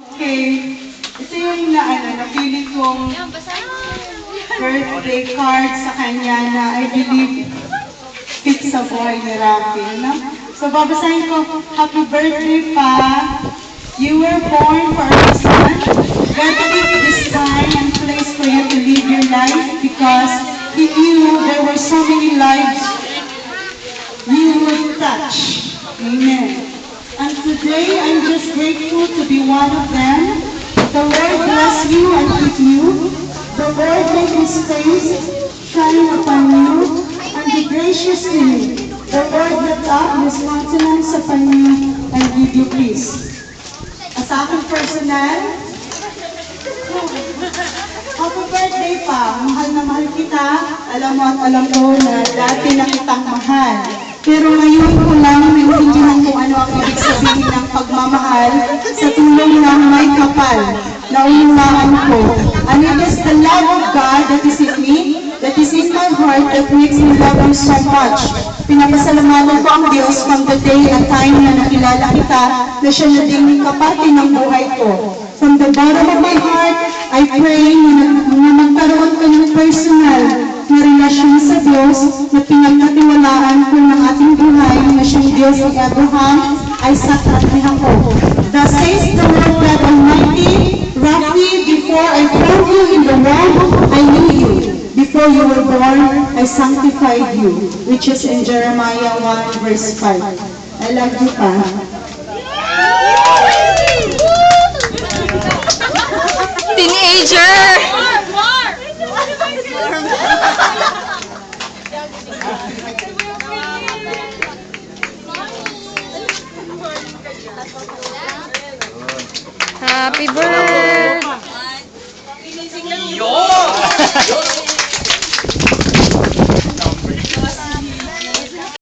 Okay, ito yung napili kong birthday card sa kanya na I believe fit sa buhay ni Rafi, no? So babasahin ko, happy birthday pa. You were born for a reason. God picked this time and place for you to live your life because He knew there were so many lives you would touch. Amen. And today, I'm just grateful to be one of them. The Lord bless you and keep you. The Lord make His face shine upon you and be gracious to you. The Lord lift up His countenance upon you and give you peace. Sa aking personal, happy birthday pa. Mahal na mahal kita. Alam mo at alam ko na dati na kitang mahal. Pero ngayon ko lang naintindihan kung ano ang ibig sabihin ng pagmamahal sa tulong ng may kapal na unumaan ko. And it is the love of God that is in me, that is in my heart, that makes me love you so much. Pinapasalamatan ko ang Diyos from the day and time na nakilala kita na siya na din kapati ng buhay ko. From the bottom of my heart, I pray na magkaroon ka ng personal na relasyon sa Diyos na pinagkatiwalaan ko ng ating buhay na siyang Diyos ni Abraham, Isaac at Jacob. Thus says the Lord God Almighty, Rafi, before I formed you in the womb, I knew you. Before you were born, I sanctified you, which is in Jeremiah 1 verse 5. I love you pa. Teenager! Happy birthday!